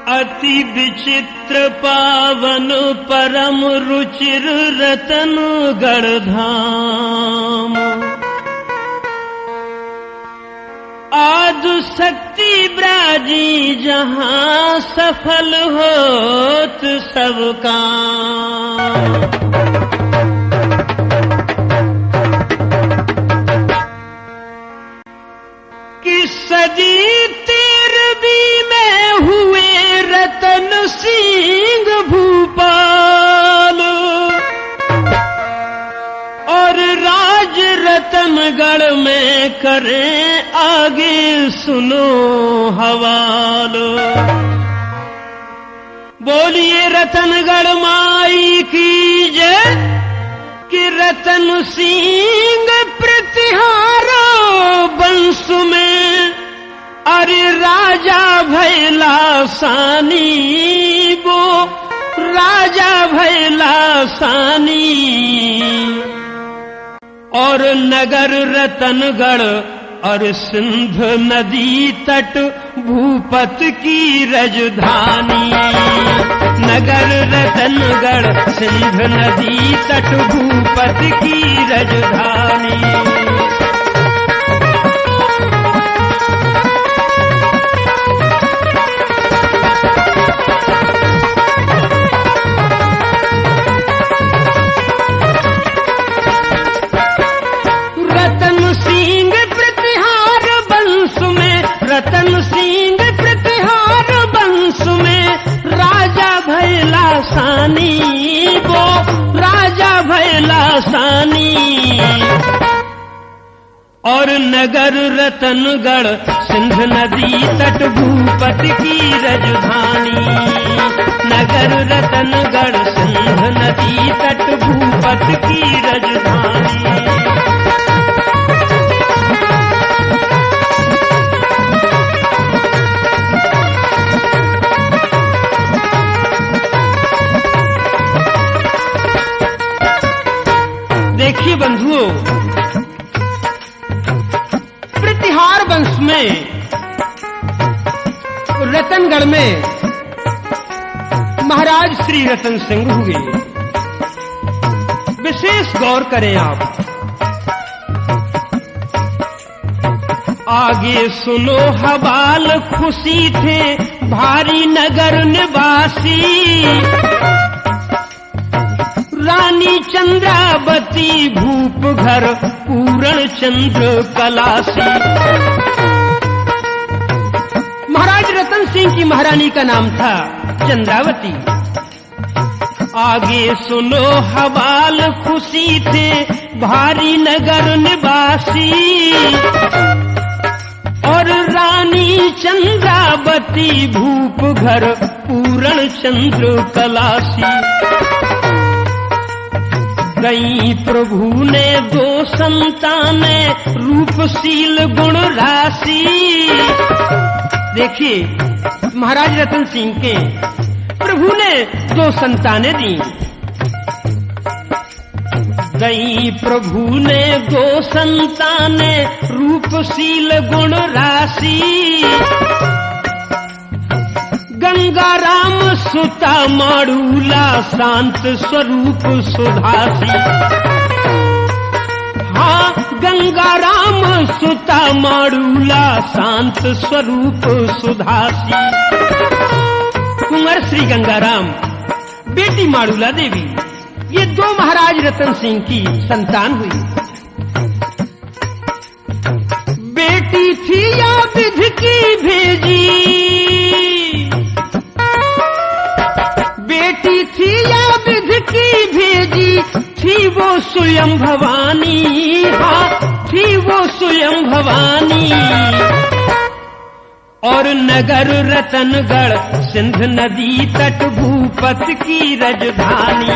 अति विचित्र पावन परम रुचिर रतनगढ़ धाम। आदि शक्ति ब्राजी जहां सफल होत सब काम। कि सदी 13वीं में हुए रतन सिंह भूपाल और राज रतनगढ़ में करें आगे सुनो हवालो। बोलिए रतनगढ़ माई की जय। कि रतन सिंह प्रतिहारो वंश में अरे राजा भैला सानी वो राजा भैला सानी। और नगर रतनगढ़ और सिंध नदी तट भूपत की राजधानी। नगर रतनगढ़ सिंध नदी तट भूपत की राजधानी। रतन सिंह प्रतिहार वंश में राजा भैला सानी वो राजा भैला सानी। और नगर रतनगढ़ सिंध नदी तट भूपत की राजधानी। नगर रतनगढ़ सिंध नदी तट भूपत की राजधानी। देखिए बंधुओं, प्रतिहार वंश में रतनगढ़ में महाराज श्री रतन सिंह हुए। विशेष गौर करें आप। आगे सुनो हवाल खुशी थे भारी नगर निवासी। रानी चंद्रावती भूप घर पूर्ण चंद्र कलासी। महाराज रतन सिंह की महारानी का नाम था चंद्रावती। आगे सुनो हवाल खुशी थे भारी नगर निवासी। और रानी चंद्रावती भूप घर पूर्ण चंद्र कलासी। गई प्रभु ने 2 संताने रूपशील गुण राशि। देखिए महाराज रतन सिंह के प्रभु ने 2 संतानें दी। गई प्रभु ने 2 संतानें रूपशील गुण राशि। गंगा राम सुता माड़ूला शांत स्वरूप सुधासी। हाँ गंगा राम सुता माड़ूला शांत स्वरूप सुधासी। कुंवर श्री गंगाराम बेटी माड़ूला देवी, ये 2 महाराज रतन सिंह की संतान हुई। बेटी थी या विधि की भेजी। बेटी थी या विधि की भेजी थी वो स्वयं भवानी। हाँ थी वो स्वयं भवानी। और नगर रतनगढ़ सिंध नदी तट भूपत की राजधानी।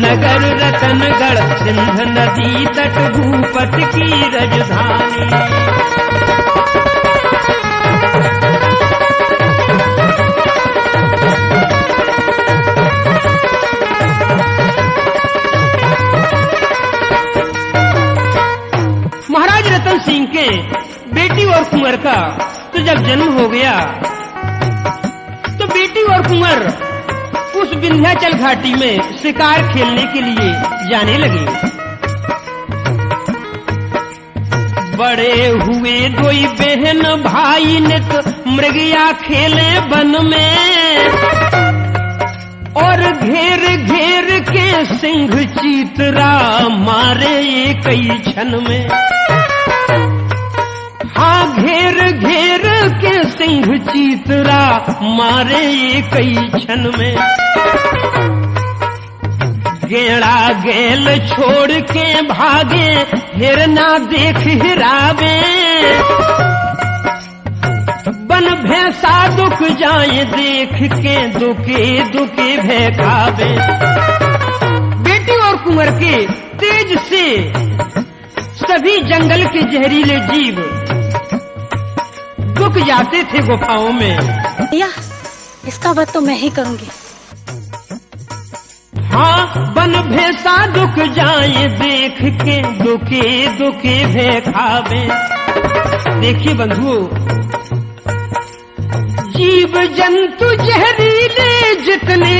नगर रतनगढ़ सिंध नदी तट भूपत की राजधानी। महाराज रतन सिंह के बेटी और कुंवर का तो जब जन्म हो गया तो बेटी और कुंवर उस विंध्याचल घाटी में शिकार खेलने के लिए जाने लगे। बड़े हुए दोई बहन भाई नित मृगया खेले वन में, और घेर घेर के सिंह चीतरा मारे एक ही क्षण में। हाँ, घेर घेर के सिंह चीतरा मारे एक ही क्षण में। गेड़ा गेल छोड़ के भागे, हिरना देख हिरावे, बन भैंसा दुख जाए देख के दुखे दुखे भैखावे। बेटी और कुंवर के तेज से सभी जंगल के जहरीले जीव दुख जाते थे गुफाओं में। भैया, इसका वध तो मैं ही करूंगी। हाँ, बन भैंसा दुख जाए देख के दुखे दुखे भैखावे। देखिए बंधुओं, जीव जंतु जहरीले जितने,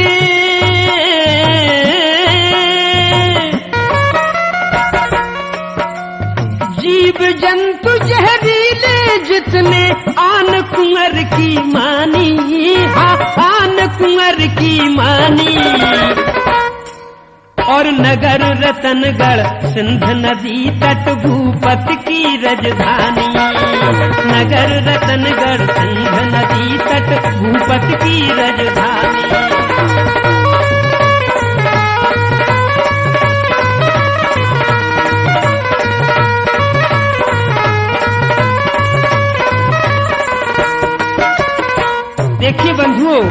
जीव जंतु जहरीले जितने, आन कुंवर की मानी। हाँ, आन कुंवर की मानी। और नगर रतनगढ़ सिंध नदी तट भूपत की राजधानी। नगर रतनगढ़ सिंध नदी तट भूपत की राजधानी। देखिए बंधुओं,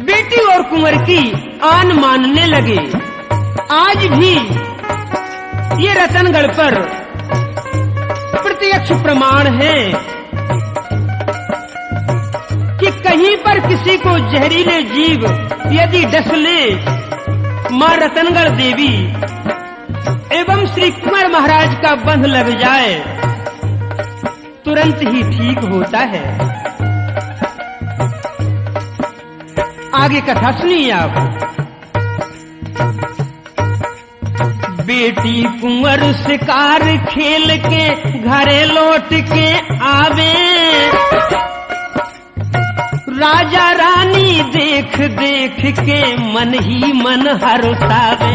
बेटी और कुंवर की आन मानने लगे। आज भी ये रतनगढ़ पर प्रत्यक्ष प्रमाण है कि कहीं पर किसी को जहरीले जीव यदि डस ले, मां रतनगढ़ देवी एवं श्री कुंवर महाराज का बंध लग जाए, तुरंत ही ठीक होता है। आगे कथा सुनिए आप। बेटी कुंवर शिकार खेल के घरे लौट के आवे, राजा रानी देख देख के मन ही मन हर्षावे।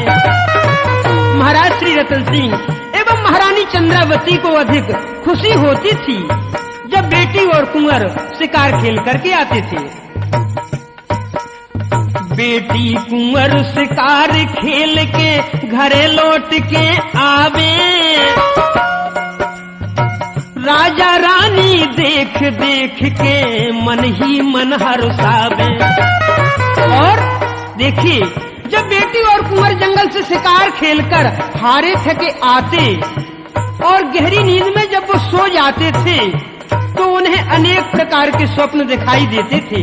महाराज श्री रतन सिंह एवं महारानी चंद्रावती को अधिक खुशी होती थी जब बेटी और कुंवर शिकार खेल करके आते थे। बेटी कुंवर शिकार खेल के घरे लौट के आवे, राजा रानी देख देख के मन ही मन हर्षावे। और देखिए, जब बेटी और कुंवर जंगल से शिकार खेलकर हारे थके आते और गहरी नींद में जब वो सो जाते थे तो उन्हें अनेक प्रकार के स्वप्न दिखाई देते थे,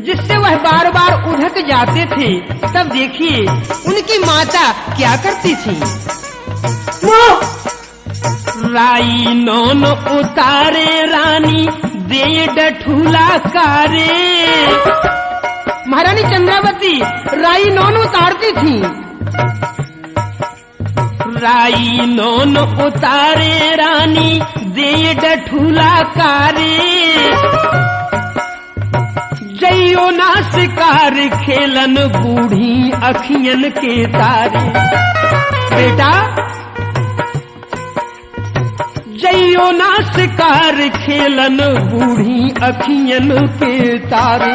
जिससे वह बार बार उधक जाते थे। तब देखिए उनकी माता क्या करती थी। राई नौन उतारे रानी दे डठूला कारे। महारानी चंद्रावती राई नौन उतारती थी। राई नौन उतारे रानी दे डठूला कारे, जइयो ना शिकार खेलन बूढ़ी अखियन के तारे। बेटा, जइयो ना शिकार खेलन बूढ़ी अखियन के तारे।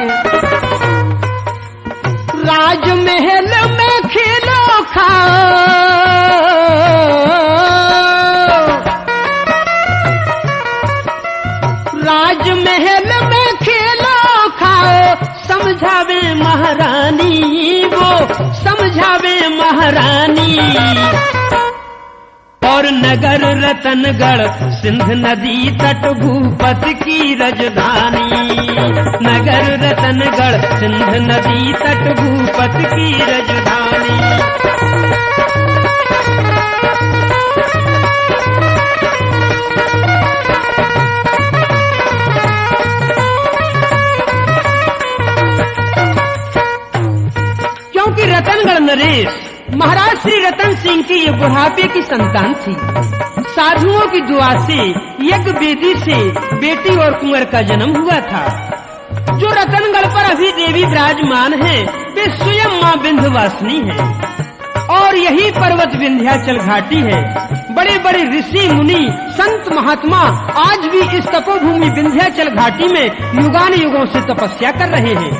राजमहल में खेलो खाओ, राजमहल में खेलो खाओ, समझावे महारानी वो समझावे महारानी। और नगर रतनगढ़ सिंध नदी तट भूपत की राजधानी। नगर रतनगढ़ सिंध नदी तट भूपत की राजधानी। बुढ़ापे की संतान थी। साधुओं की दुआ से, यज्ञ वेदी से बेटी और कुंवर का जन्म हुआ था। जो रतनगढ़ पर अभी देवी विराजमान है, वे स्वयं मां विंध्यवासिनी है। और यही पर्वत विंध्याचल घाटी है। बड़े बड़े ऋषि मुनि संत महात्मा आज भी इस तपोभूमि विंध्याचल घाटी में युगान युगों से तपस्या कर रहे हैं।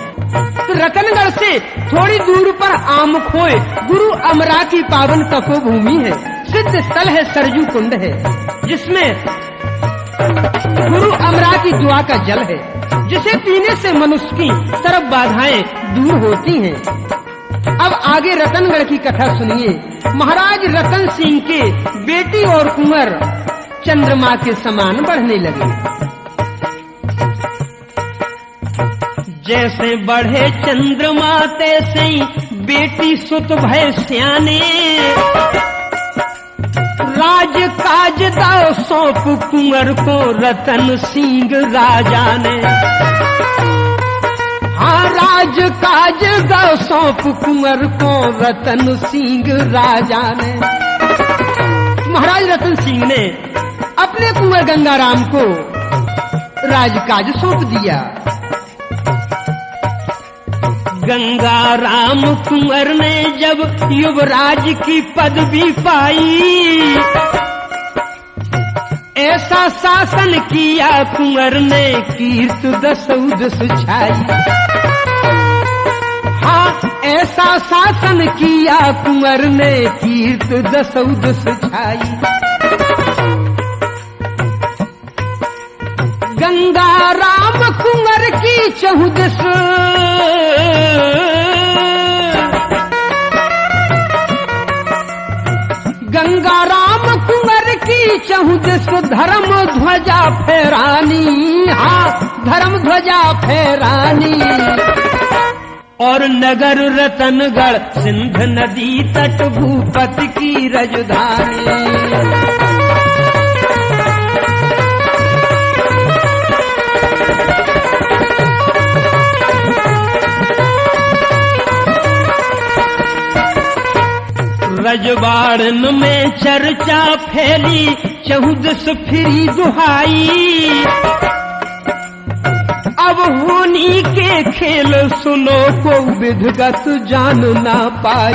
तो रतनगढ़ से थोड़ी दूर पर आमखोय गुरु अमरा की पावन तपोभूमि है। सिद्ध स्थल है, सरजू कुंड है, जिसमें गुरु अमरा की दुआ का जल है, जिसे पीने से मनुष्य की सर्व बाधाएं दूर होती हैं। अब आगे रतनगढ़ की कथा सुनिए। महाराज रतन सिंह के बेटी और कुंवर चंद्रमा के समान बढ़ने लगे। जैसे बढ़े चंद्रमा तैसे ही बेटी सुत भय स्याने, राज काज दाव सौंप कुंवर को रतन सिंह राजा ने। हाँ, राज काज दाव सौंप कुंवर को रतन सिंह राजा ने। महाराज रतन सिंह ने अपने कुंवर गंगाराम को राजकाज सौंप दिया। गंगाराम कुंवर ने जब युवराज की पदवी पाई, ऐसा शासन किया कुंवर ने कीर्त दसौद सुछाई। हाँ, ऐसा शासन किया कुंवर ने कीर्त दसौद सुछाई। गंगाराम कुंवर की चहुदस, गंगाराम कुंवर की चहुदस धर्म ध्वजा फहरानी। हाँ, धर्म ध्वजा फहरानी। और नगर रतनगढ़ सिंध नदी तट भूपति की राजधानी। रजवाड़न में चर्चा फैली, चहुदस फिरी दुहाई। अब होनी के खेल सुनो को विधगत जान ना पाई।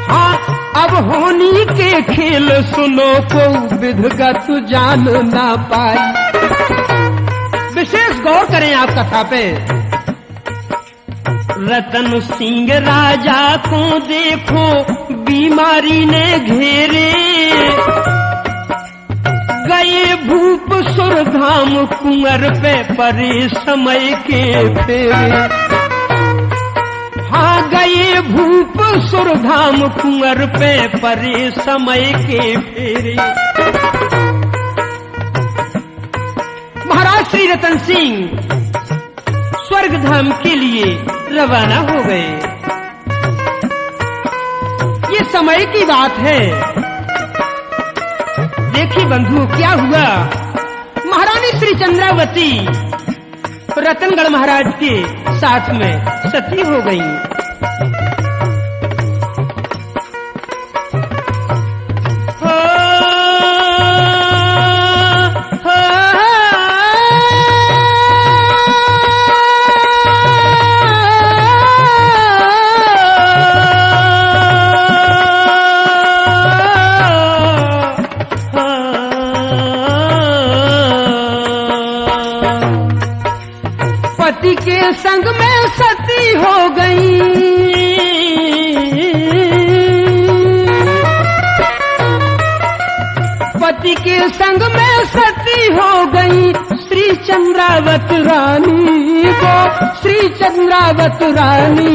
हाँ, अब होनी के खेल सुनो को विधगत जान ना पाई। विशेष गौर करें आप कथा पे। रतन सिंह राजा को देखो बीमारी ने घेरे, गए भूप सुरधाम कुंवर पे परे समय के फेरे। हाँ, गए भूप सुरधाम कुंवर पे परे समय के फेरे। महाराज श्री रतन सिंह स्वर्ग धाम के लिए रवाना हो गए। ये समय की बात है। देखिए बंधु, क्या हुआ। महारानी श्री चंद्रावती रतनगढ़ महाराज के साथ में सती हो गई। पति के संग में सती हो गई, पति के संग में सती हो गई। श्री चंद्रावत रानी को, श्री चंद्रावत रानी।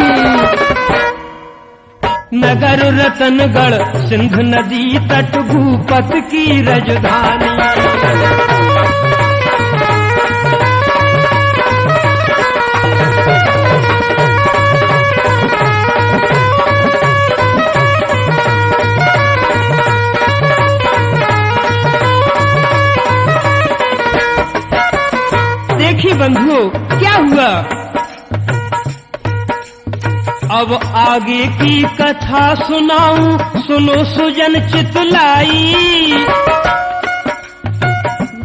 नगर रतनगढ़ सिंध नदी तट भूपत की राजधानी। देखिए बंधुओं, क्या हुआ। अब आगे की कथा सुनाऊं, सुनो सुजन चितलाई।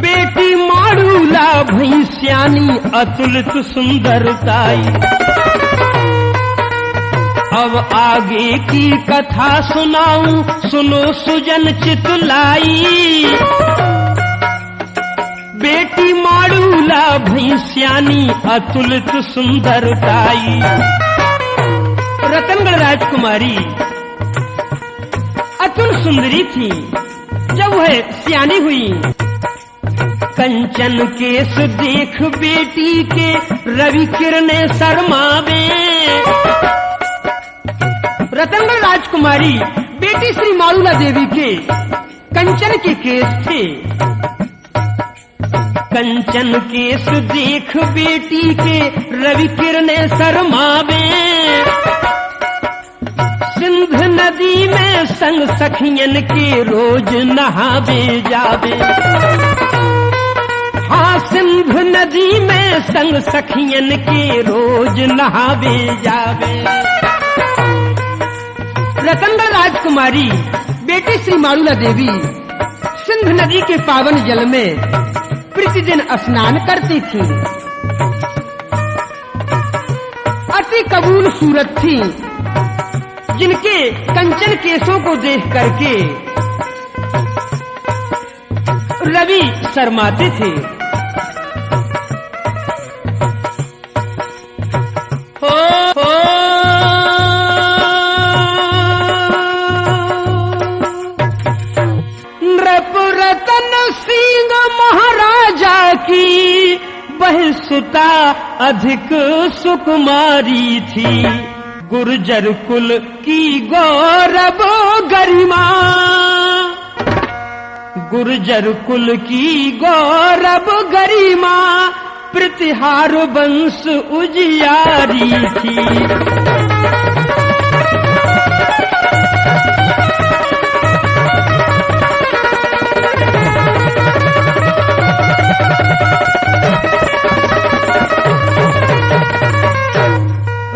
बेटी माड़ूला भैंस्यानी अतुलित सुंदरताई। अब आगे की कथा सुनाऊं, सुनो सुजन चितलाई। बेटी माड़ूला भैंस्यानी अतुलित सुंदरताई। रतनगढ़ राजकुमारी अतुल सुंदरी थी। जब वह सियानी हुई, कंचन केस देख बेटी के रवि किरणें शर्मावे। रतनगढ़ राजकुमारी बेटी श्री माड़ूला देवी के कंचन के केस थे। कंचन केस देख बेटी के रवि किरणें शर्मावे। सिंध नदी में संग सखियन के रोज नहावे जावे। हाँ, सिंध नदी में संग सखियन के रोज नहावे जावे। रतनगढ़ राजकुमारी बेटी श्री माड़ूला देवी सिंध नदी के पावन जल में प्रतिदिन स्नान करती थी। अति कबूल सूरत थी, जिनके कंचन केसों को देख करके रवि शर्माते थे। नृपरतन सिंह महाराजा की बहसुता अधिक सुकुमारी थी। गुर्जर कुल की गौरव गरिमा। गुर्जर कुल की गौरव गरिमा। प्रतिहार वंश उजियारी थी।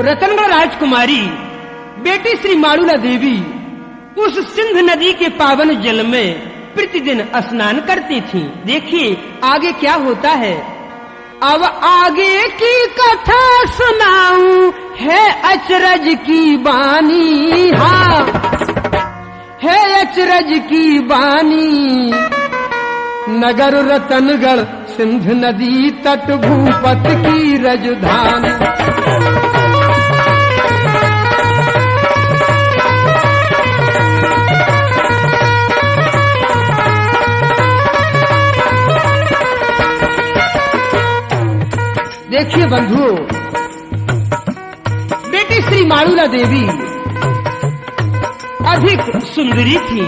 रतनगढ़ राजकुमारी बेटी श्री माड़ूला देवी उस सिंध नदी के पावन जल में प्रतिदिन स्नान करती थी। देखिए आगे क्या होता है। अब आगे की कथा सुनाऊं, है अचरज की बानी। हाँ, है अचरज की बानी। नगर रतनगढ़ सिंध नदी तट भूपत की राजधानी। देखिए बंधुओं, बेटी श्री माड़ूला देवी अधिक सुंदरी थी।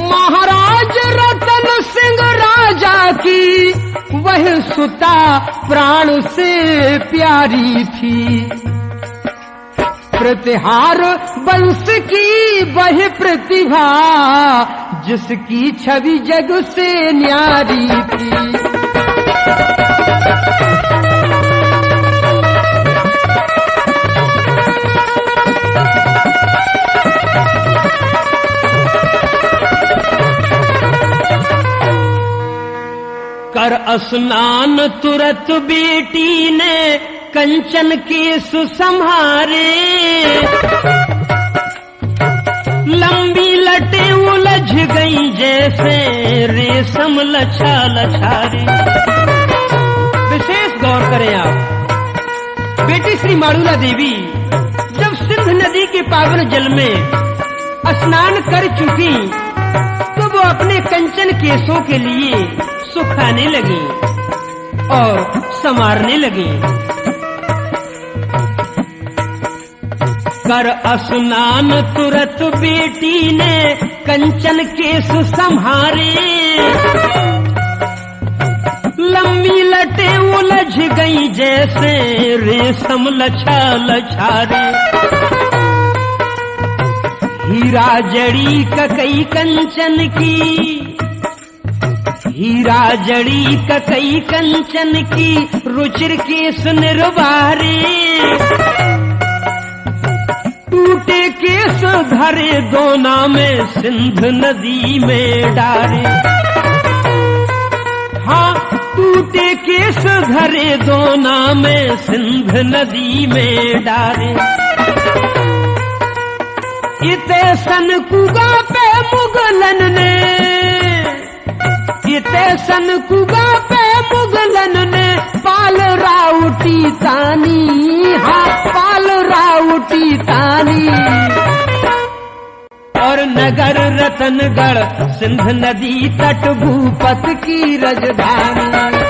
महाराज रतन सिंह राजा की वह सुता प्राण से प्यारी थी। प्रतिहार वंश की वह प्रतिभा, जिसकी छवि जग से न्यारी थी। कर स्नान तुरत बेटी ने कंचन केस संहारे। लंबी लटे उलझ गई जैसे रेशम लछा लछारे। विशेष गौर करें आप, बेटी श्री माड़ूला देवी जब सिंध नदी के पावन जल में स्नान कर चुकी तो वो अपने कंचन केसों के लिए सुखाने लगी और संवारने लगी। कर स्नान तुरत बेटी ने कंचन केस संहारे। लंबी लटे उलझ गई जैसे रेशम लछा लछारे। हीरा जड़ी ककई कंचन की, हीरा जड़ी ककई कंचन की रुचिर केस निर्वारे, टूटे केस धरे दोना में सिंध नदी में डारे। हाँ, टूटे केस धरे दोना में सिंध नदी में डारे। इते सन कुगा पे मुगलन ने, इते सन कुगा पे मुगलन ने पाल राउटी तानी। हाँ, पाल राउटी तानी। और नगर रतनगढ़ सिंध नदी तट भूपत की राजधानी।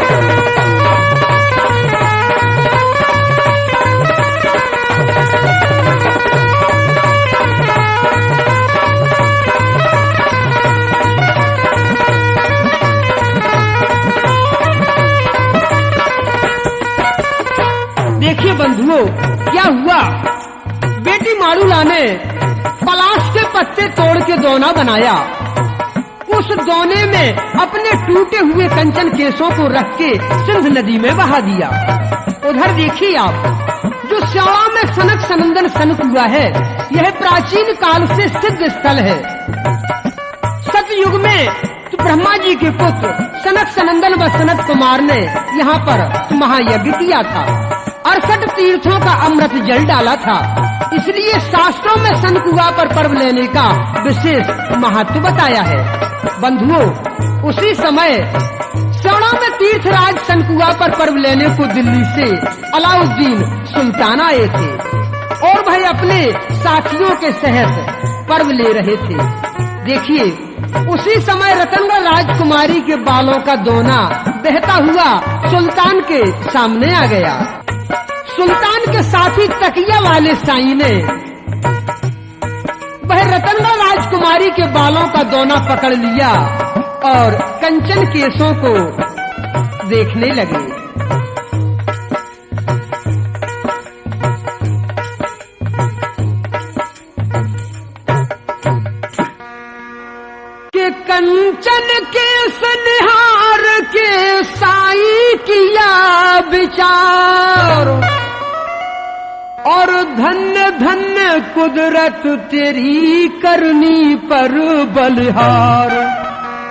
देखिए बंधुओं, क्या हुआ। बेटी मारूला ने पलाश के पत्ते तोड़ के दोना बनाया। उस दोने में अपने टूटे हुए कंचन केसों को रख के सिंध नदी में बहा दिया। उधर देखिए आप, जो स्यावा में सनक सनंदन सनक हुआ है, यह प्राचीन काल से सिद्ध स्थल है। सतयुग में तो ब्रह्मा जी के पुत्र सनक सनंदन व सनत कुमार ने यहाँ पर महायज्ञ किया था। 68 तीर्थों का अमृत जल डाला था। इसलिए शास्त्रों में सनकुआ पर पर्व लेने का विशेष महत्व बताया है। बंधुओं, उसी समय सेना में तीर्थराज सनकुआ पर पर्व लेने को दिल्ली से अलाउद्दीन सुल्तान आए थे और भाई अपने साथियों के सहित पर्व ले रहे थे। देखिए, उसी समय रतनगढ़ राजकुमारी के बालों का दोना बहता हुआ सुल्तान के सामने आ गया। सुल्तान के साथी तकिया वाले साईं ने वह रतनगढ़ राजकुमारी के बालों का दोना पकड़ लिया और कंचन केसों को देखने लगे। के कंचन केस निहार के साईं किया विचार, और धन्य धन्य कुदरत तेरी करनी पर बलिहार।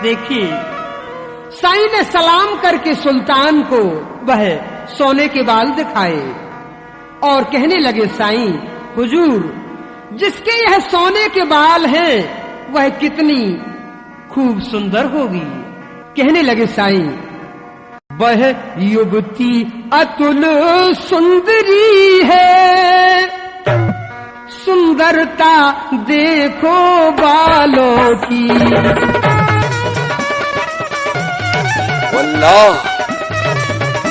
देखिए, साईं ने सलाम करके सुल्तान को वह सोने के बाल दिखाए और कहने लगे, साईं हुजूर, जिसके यह सोने के बाल हैं वह कितनी खूब सुंदर होगी। कहने लगे साईं, वह युवती अतुल सुंदरी है, सुंदरता देखो बालों की। वल्लाह,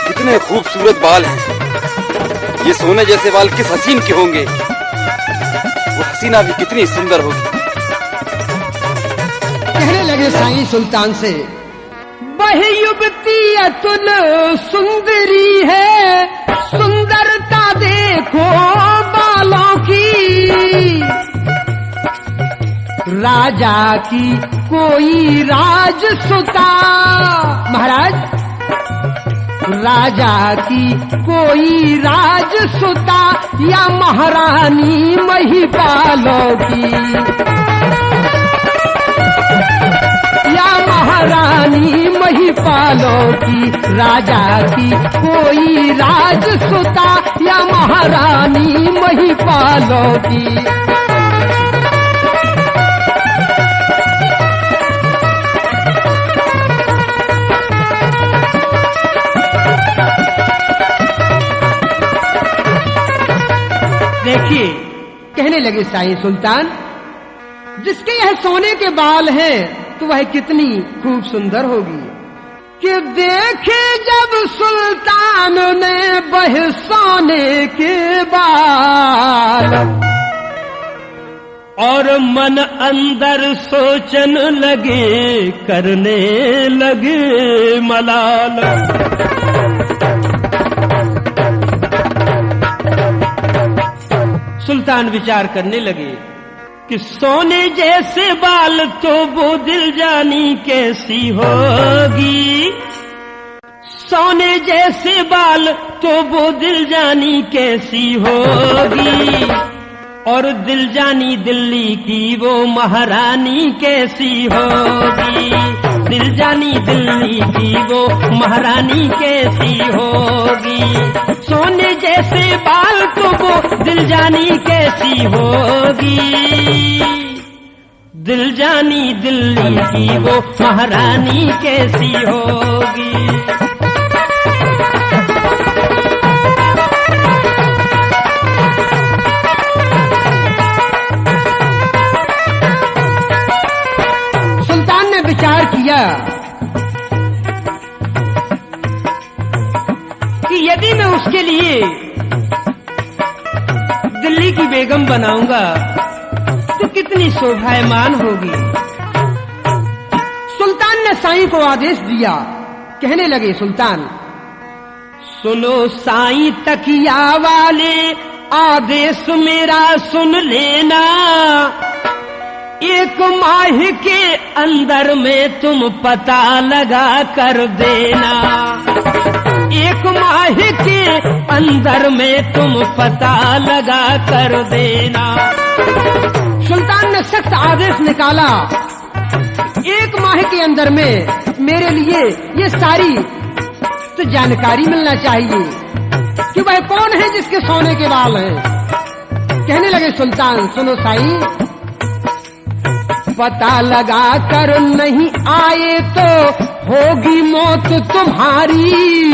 कितने खूबसूरत बाल हैं। ये सोने जैसे बाल किस हसीन के होंगे। वो हसीना भी कितनी सुंदर होगी। कहने लगे साईं सुल्तान से, वह युवती अतुल सुंदरी है, सुंदरता देखो बालों की। राजा की कोई राजसुता, महाराज, राजा की कोई राजसुता या महारानी महिपालों की, या महारानी महिपालों की। राजा की कोई राजसुता या महारानी महिपालों की। देखिए, कहने लगे साईं सुल्तान, जिसके यह सोने के बाल हैं तो वह कितनी खूब सुंदर होगी। कि देखे जब सुल्तान ने वह सोने के बाल, और मन अंदर सोचन लगे, करने लगे मलाल। सुल्तान विचार करने लगे कि सोने जैसे बाल तो वो दिल जानी कैसी होगी, सोने जैसे बाल तो वो दिल जानी कैसी होगी, और दिल जानी दिल्ली की वो महारानी कैसी होगी, दिल जानी दिल्ली की वो महारानी कैसी होगी, सोने जैसे बाल तो वो दिल जानी कैसी होगी, दिल जानी दिल्ली की वो महारानी कैसी होगी। विचार किया कि यदि मैं उसके लिए दिल्ली की बेगम बनाऊंगा तो कितनी शोभायमान होगी। सुल्तान ने साईं को आदेश दिया, कहने लगे सुल्तान, सुनो साईं तकिया वाले, आदेश मेरा सुन लेना, एक माह के अंदर में तुम पता लगा कर देना, एक माह के अंदर में तुम पता लगा कर देना। सुल्तान ने सख्त आदेश निकाला, एक माह के अंदर में मेरे लिए ये सारी तो जानकारी मिलना चाहिए कि वह कौन है जिसके सोने के बाल हैं। कहने लगे सुल्तान, सुनो साईं, पता लगा कर नहीं आए तो होगी मौत तुम्हारी,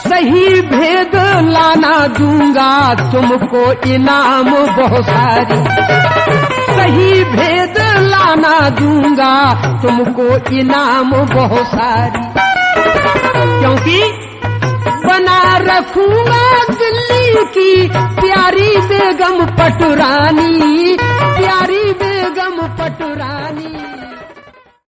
सही भेद लाना दूंगा तुमको इनाम बहुत सारी, सही भेद लाना दूंगा तुमको इनाम बहुत सारी, क्योंकि बना रखूंगा दिल्ली की प्यारी बेगम पटुरानी, प्यारी बेगम पटुरानी।